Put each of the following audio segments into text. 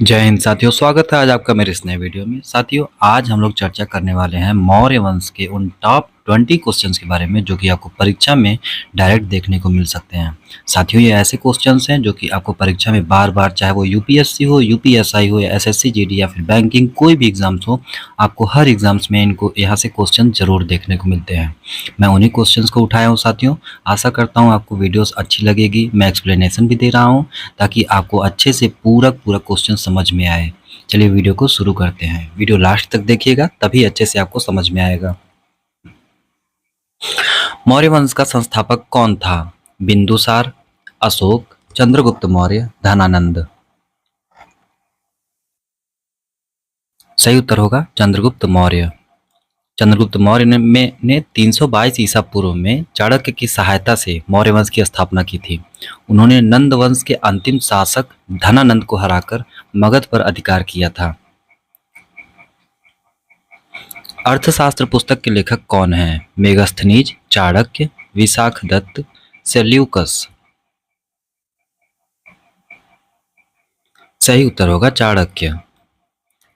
जय हिंद साथियों, स्वागत है आज आपका मेरे इस नए वीडियो में। साथियों, आज हम लोग चर्चा करने वाले हैं मौर्य वंश के उन टॉप 20 क्वेश्चंस के बारे में जो कि आपको परीक्षा में डायरेक्ट देखने को मिल सकते हैं। साथियों, ये ऐसे क्वेश्चंस हैं जो कि आपको परीक्षा में बार बार, चाहे वो यूपीएससी हो, यूपीएसआई हो या एसएससी जीडी या फिर बैंकिंग कोई भी एग्जाम्स हो, आपको हर एग्जाम्स में इनको यहाँ से क्वेश्चन जरूर देखने को मिलते हैं। मैं उन्हीं क्वेश्चंस को उठाया हूँ साथियों। आशा करता हूँ आपको वीडियोस अच्छी लगेगी। मैं एक्सप्लेनेशन भी दे रहा हूँ ताकि आपको अच्छे से पूरा क्वेश्चन समझ में आए। चलिए वीडियो को शुरू करते हैं। वीडियो लास्ट तक देखिएगा, तभी अच्छे से आपको समझ में आएगा। मौर्य वंश का संस्थापक कौन था? बिंदुसार, अशोक, चंद्रगुप्त मौर्य, धनानंद। सही उत्तर होगा चंद्रगुप्त मौर्य। चंद्रगुप्त मौर्य ने 322 ईसा पूर्व में चाणक्य की सहायता से मौर्य वंश की स्थापना की थी। उन्होंने नंद वंश के अंतिम शासक धनानंद को हराकर मगध पर अधिकार किया था। अर्थशास्त्र पुस्तक के लेखक कौन हैं? Megasthenes, Chanakya, Vishakhadatta, Seleucus. सही उत्तर होगा चाणक्य।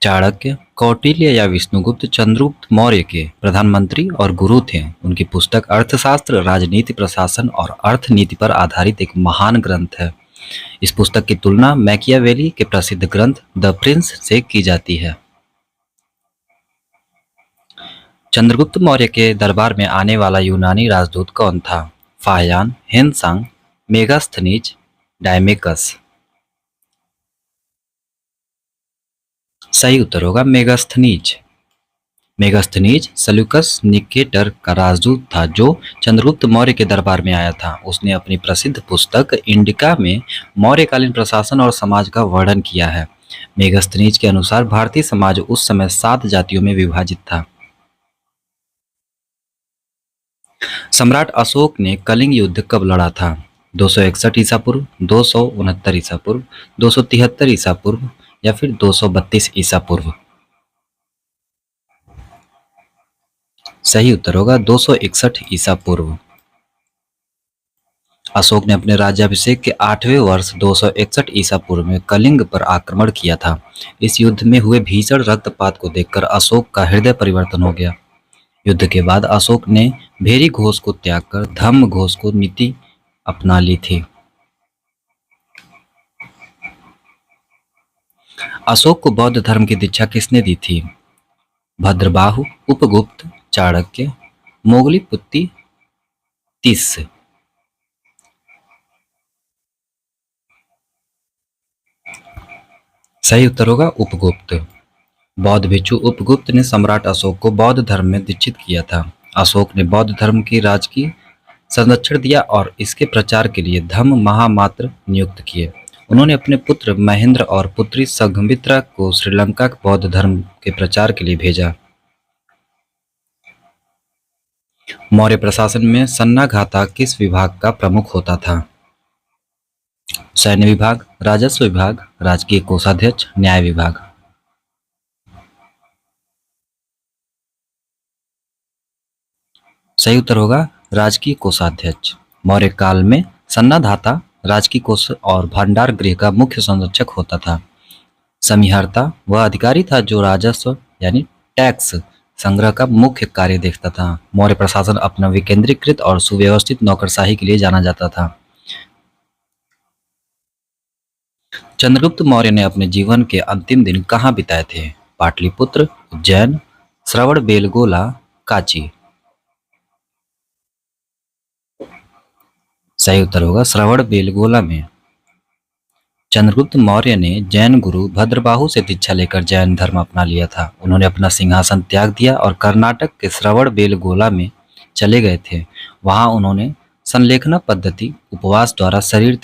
चाणक्य कौटिल्य या विष्णुगुप्त चंद्रगुप्त मौर्य के प्रधानमंत्री और गुरु थे। उनकी पुस्तक अर्थशास्त्र, राजनीति, प्रशासन और अर्थनीति पर आधारित एक महान ग्रंथ है। इस पुस्तक की तुलना मैकियावेली के प्रसिद्ध ग्रंथ द प्रिंस से की जाती है। चंद्रगुप्त मौर्य के दरबार में आने वाला यूनानी राजदूत कौन था? फाहयान, हेनसांग, मेगास्थनीज, डायमेकस। सही उत्तर होगा मेगास्थनीज। मेगास्थनीज सेल्यूकस निकेटर का राजदूत था जो चंद्रगुप्त मौर्य के दरबार में आया था। उसने अपनी प्रसिद्ध पुस्तक इंडिका में मौर्यकालीन प्रशासन और समाज का वर्णन किया है। मेगास्थनीज के अनुसार भारतीय समाज उस समय 7 जातियों में विभाजित था। सम्राट अशोक ने कलिंग युद्ध कब लड़ा था? 261 ईसा पूर्व, 269 ईसा पूर्व, 273 ईसा पूर्व या फिर 232 ईसा पूर्व। सही उत्तर होगा 261 ईसा पूर्व। अशोक ने अपने राज्याभिषेक के 8वें वर्ष 261 ईसा पूर्व में कलिंग पर आक्रमण किया था। इस युद्ध में हुए भीषण रक्तपात को देखकर अशोक का हृदय परिवर्तन हो गया। युद्ध के बाद अशोक ने भेरी घोष को त्याग कर धम्म घोष को नीति अपना ली थी। अशोक को बौद्ध धर्म की दीक्षा किसने दी थी? भद्रबाहु, उपगुप्त, चाणक्य, मोगलीपुत्ती, तीस। सही उत्तर होगा उपगुप्त। बौद्ध भिक्षु उपगुप्त ने सम्राट अशोक को बौद्ध धर्म में दीक्षित किया था। अशोक ने बौद्ध धर्म की राजकीय संरक्षण दिया और इसके प्रचार के लिए धम्म महामात्र नियुक्त किए। उन्होंने अपने पुत्र महेंद्र और पुत्री संघमित्रा को श्रीलंका बौद्ध धर्म के प्रचार के लिए भेजा। मौर्य प्रशासन में सन्नाघाता किस विभाग का प्रमुख होता था? सैन्य विभाग, राजस्व विभाग, राजकीय कोषाध्यक्ष, न्याय विभाग। सही उत्तर होगा राजकीय कोषाध्यक्ष। मौर्य काल में सन्नाधाता राजकीय कोष और भंडार गृह का मुख्य संरक्षक होता था। समिहर्ता वह अधिकारी था जो राजस्व यानी टैक्स संग्रह का मुख्य कार्य देखता था। मौर्य प्रशासन अपना विकेंद्रीकृत और सुव्यवस्थित नौकरशाही के लिए जाना जाता था। चंद्रगुप्त मौर्य ने अपने जीवन के अंतिम दिन कहाँ बिताए थे? पाटलिपुत्र, उज्जैन, श्रवणबेलगोला, कांची। सही उत्तर होगा श्रवणबेलगोला में। चंद्रगुप्त मौर्य ने जैन गुरु भद्रबाहु से दीक्षा लेकर जैन धर्म अपना लिया था। उन्होंने अपना सिंहासन त्याग दिया और कर्नाटक के श्रवणबेलगोला में चले गए थे। वहां उन्होंने संलेखना पद्धति, उपवास द्वारा शरीर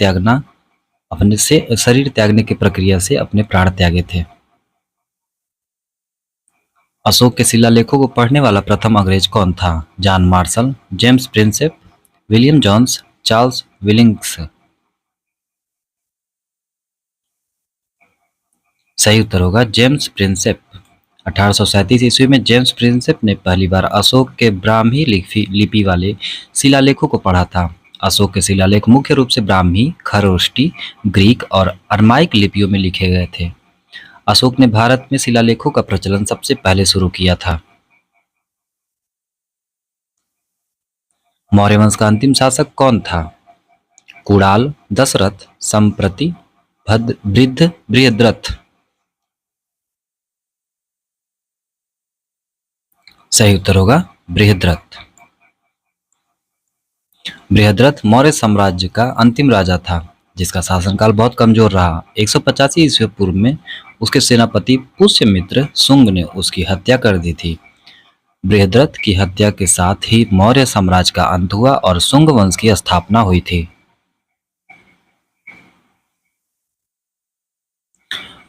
त्यागने की प्रक्रिया से अपने प्राण त्यागे थे। अशोक के शिलालेखों को पढ़ने वाला प्रथम अंग्रेज कौन था? John Marshall, James Prinsep, William Jones, Charles Willings. सही उत्तर होगा जेम्स प्रिंसेप। 1837 ईस्वी में जेम्स प्रिंसेप ने पहली बार अशोक के ब्राह्मी लिपि वाले शिलालेखों को पढ़ा था। अशोक के शिलालेख मुख्य रूप से ब्राह्मी, खरोष्टी, ग्रीक और अरमाइक लिपियों में लिखे गए थे। अशोक ने भारत में शिलालेखों का प्रचलन सबसे पहले शुरू किया था। मौर्य वंश का अंतिम शासक कौन था? कुणाल, दशरथ, संप्रति, वृद्ध, बृहद्रथ। सही उत्तर होगा बृहद्रथ। बृहद्रथ मौर्य साम्राज्य का अंतिम राजा था, जिसका शासनकाल बहुत कमजोर रहा। 185 ईस्वी पूर्व में उसके सेनापति पुष्यमित्र शुंग ने उसकी हत्या कर दी थी। बृहद्रथ की हत्या के साथ ही मौर्य साम्राज्य का अंत हुआ और शुंग वंश की स्थापना हुई थी।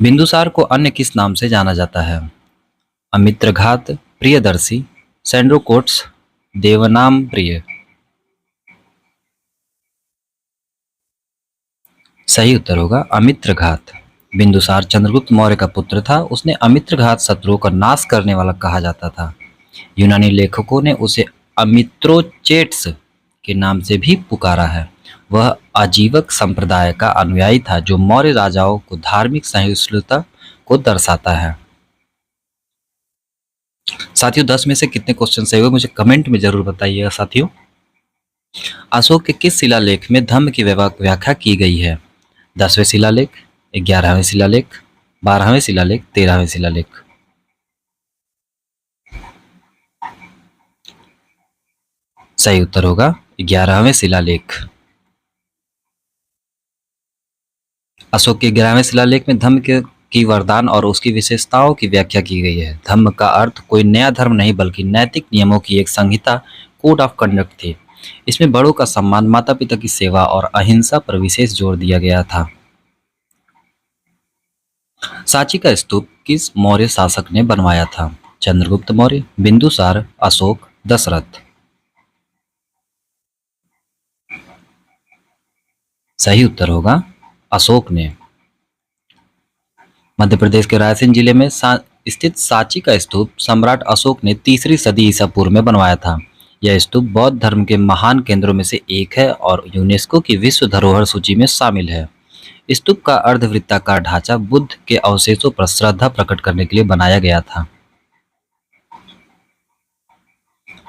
बिंदुसार को अन्य किस नाम से जाना जाता है? अमित्रघात, प्रियदर्शी, सैंड्रोकोट्स, देवनाम प्रिय। सही उत्तर होगा अमित्रघात। बिंदुसार चंद्रगुप्त मौर्य का पुत्र था। उसने अमित्रघात शत्रुओं का नाश करने वाला कहा जाता था। यूनानी लेखकों ने उसे अमित्रोचेट्स के नाम से भी पुकारा है। वह आजीवक संप्रदाय का अनुयायी था, जो मौर्य राजाओं को धार्मिक सहिष्णुता को दर्शाता है। साथियों, 10 में से कितने क्वेश्चन सही हुए मुझे कमेंट में जरूर बताइएगा। साथियों, अशोक के किस शिलालेख में धम्म की व्याख्या की गई है? 10वें शिलालेख, 11वें शिलालेख, 12वें शिलालेख, 13वें शिलालेख। सही उत्तर होगा 11वें शिलालेख। अशोक के 11वें शिलालेख में धम्म की वरदान और उसकी विशेषताओं की व्याख्या की गई है। धम्म का अर्थ कोई नया धर्म नहीं, बल्कि नैतिक नियमों की एक संहिता, कोड ऑफ कंडक्ट थी। इसमें बड़ों का सम्मान, माता पिता की सेवा और अहिंसा पर विशेष जोर दिया गया था। सांची का स्तूप किस मौर्य शासक ने बनवाया था? चंद्रगुप्त मौर्य, बिंदुसार, अशोक, दशरथ। सही उत्तर होगा अशोक ने। मध्य प्रदेश के रायसेन जिले में स्थित सांची का स्तूप सम्राट अशोक ने 3री सदी ईसा पूर्व में बनवाया था। यह स्तूप बौद्ध धर्म के महान केंद्रों में से एक है और यूनेस्को की विश्व धरोहर सूची में शामिल है। स्तूप का अर्धवृत्ताकार ढांचा बुद्ध के अवशेषों पर श्रद्धा प्रकट करने के लिए बनाया गया था।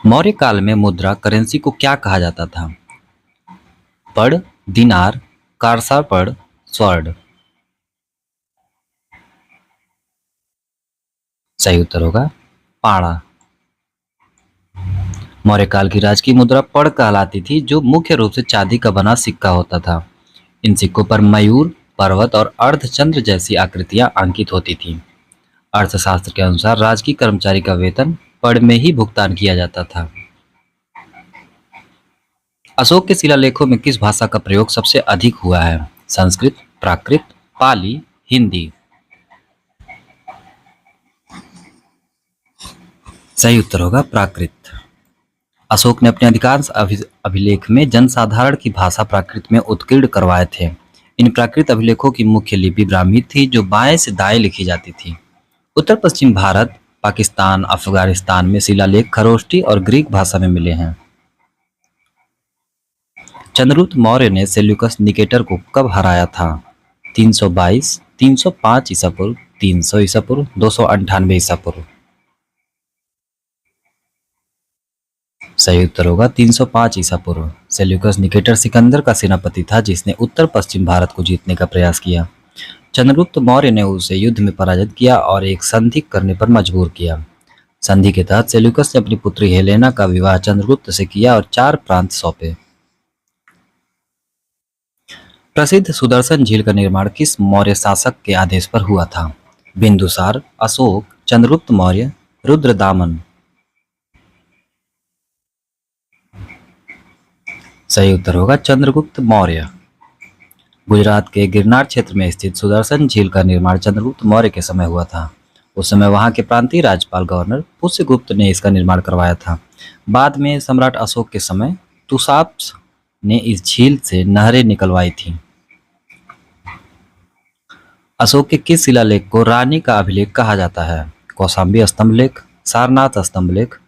मौर्य काल में मुद्रा करेंसी को क्या कहा जाता था? पड़, दिनार, कारसापड़, स्वर्ण। सही उत्तर होगा पाड़ा। मौर्य काल की राजकीय मुद्रा पड़ कहलाती थी, जो मुख्य रूप से चांदी का बना सिक्का होता था। इन सिक्कों पर मयूर, पर्वत और अर्धचंद्र जैसी आकृतियां अंकित होती थीं। अर्थशास्त्र के अनुसार राजकीय कर्मचारी का वेतन पड़ में ही भुगतान किया जाता था। अशोक के शिलालेखों में किस भाषा का प्रयोग सबसे अधिक हुआ है? संस्कृत, प्राकृत, पाली, हिंदी। सही उत्तर होगा प्राकृत। अशोक ने अपने अधिकांश अभिलेख में जनसाधारण की भाषा प्राकृत में उत्कीर्ण करवाए थे। इन प्राकृत अभिलेखों की मुख्य लिपि ब्राह्मी थी, जो बाएं से दाएं लिखी जाती थी। उत्तर पश्चिम भारत, पाकिस्तान, अफगानिस्तान में शिलालेख खरोष्टी और ग्रीक भाषा में मिले हैं। चंद्रगुप्त मौर्य ने सेल्यूकस निकेटर को कब हराया था? 322, 305 ईसा पूर्व, 300 ईसा पूर्व, 298 ईसा पूर्व। सही उत्तर होगा 305 ईसा पूर्व। सेल्यूकस निकेटर सिकंदर का सेनापति था, जिसने उत्तर पश्चिम भारत को जीतने का प्रयास किया। चंद्रगुप्त मौर्य ने उसे युद्ध में पराजित किया और एक संधि करने पर मजबूर किया। संधि के तहत सेल्यूकस ने अपनी पुत्री हेलेना का विवाह चंद्रगुप्त से किया और 4 प्रांत सौंपे। प्रसिद्ध सुदर्शन झील का निर्माण किस मौर्य शासक के आदेश पर हुआ था? बिंदुसार, अशोक, चंद्रगुप्त मौर्य, रुद्रदामन। सही उत्तर होगा चंद्रगुप्त मौर्य। गुजरात के गिरनार क्षेत्र में स्थित सुदर्शन झील का निर्माण चंद्रगुप्त मौर्य के समय हुआ था। उस समय वहां के प्रांतीय राज्यपाल गवर्नर पुष्यगुप्त ने इसका निर्माण करवाया था। बाद में सम्राट अशोक के समय तुसाप्स ने इस झील से नहरें निकलवाई थीं। अशोक के किस शिलालेख को रानी का अभिलेख कहा जाता है? कौशाम्बी स्तंभलेख, सारनाथ स्तंभलेख,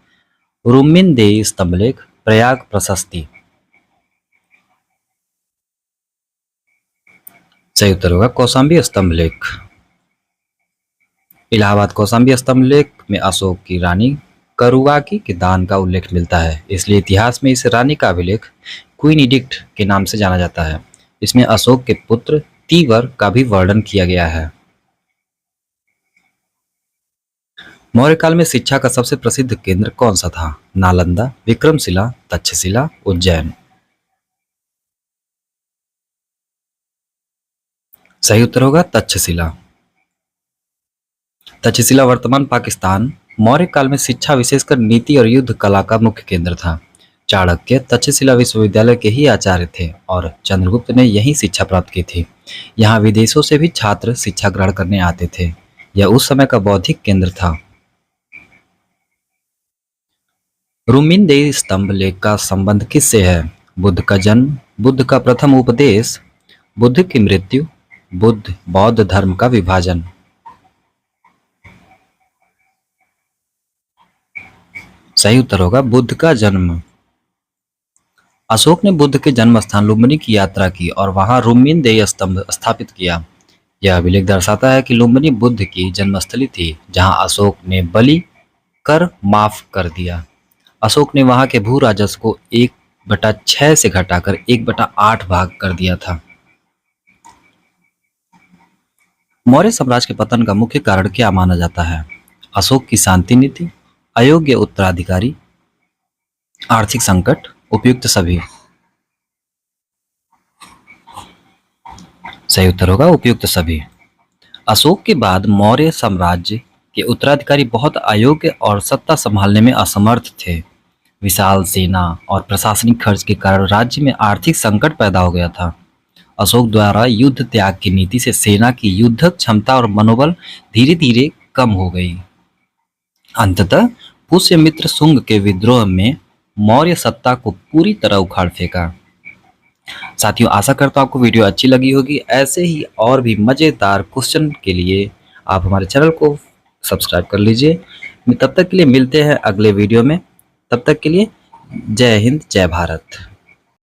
रुम्मिनदेई स्तंभलेख, प्रयाग प्रशस्ति। सही उत्तर होगा कौशाम्बी स्तंभलेख। इलाहाबाद कौशाम्बी स्तंभ लेख में अशोक की रानी करुवाकी के दान का उल्लेख मिलता है, इसलिए इतिहास में इस रानी का अभिलेख क्वीन इडिक्ट के नाम से जाना जाता है। इसमें अशोक के पुत्र तीवर का भी वर्णन किया गया है। मौर्य काल में शिक्षा का सबसे प्रसिद्ध केंद्र कौन सा था? नालंदा, विक्रमशिला, तक्षशिला, उज्जैन। सही उत्तर होगा तक्षशिला। तक्षशिला वर्तमान पाकिस्तान मौर्य काल में शिक्षा विशेषकर नीति और युद्ध कला का मुख्य केंद्र था। चाणक्य तक्षशिला विश्वविद्यालय के ही आचार्य थे और चंद्रगुप्त ने यहीं शिक्षा प्राप्त की थी। यहाँ विदेशों से भी छात्र शिक्षा ग्रहण करने आते थे। यह उस समय का बौद्धिक केंद्र था। रुमिनदेई स्तंभ लेख का संबंध किससे है? बुद्ध का जन्म, बुद्ध का प्रथम उपदेश, बुद्ध की मृत्यु, बुद्ध बौद्ध धर्म का विभाजन। सही उत्तर होगा बुद्ध का जन्म। अशोक ने बुद्ध के जन्म स्थान लुम्बिनी की यात्रा की और वहां रुमिनदेई स्तंभ स्थापित किया। यह अभिलेख दर्शाता है कि लुम्बिनी बुद्ध की जन्मस्थली थी, जहां अशोक ने बलि कर माफ कर दिया। अशोक ने वहां के भू राजस्व को 1/6 से घटाकर 1/8 भाग कर दिया था। मौर्य साम्राज्य के पतन का मुख्य कारण क्या माना जाता है? अशोक की शांति नीति, अयोग्य उत्तराधिकारी, आर्थिक संकट, उपयुक्त सभी। सही उत्तर होगा उपयुक्त सभी। अशोक के बाद मौर्य साम्राज्य के उत्तराधिकारी बहुत अयोग्य और सत्ता संभालने में असमर्थ थे। विशाल सेना और प्रशासनिक खर्च के कारण राज्य में आर्थिक संकट पैदा हो गया था। अशोक द्वारा युद्ध त्याग की नीति से सेना की युद्धक क्षमता और मनोबल धीरे धीरे कम हो गई। अंततः पुष्यमित्र शुंग के विद्रोह में मौर्य सत्ता को पूरी तरह उखाड़ फेंका। साथियों, आशा करता हूं आपको वीडियो अच्छी लगी होगी। ऐसे ही और भी मजेदार क्वेश्चन के लिए आप हमारे चैनल को सब्सक्राइब कर लीजिए। तब तक के लिए मिलते हैं अगले वीडियो में। तब तक के लिए जय हिंद, जय भारत।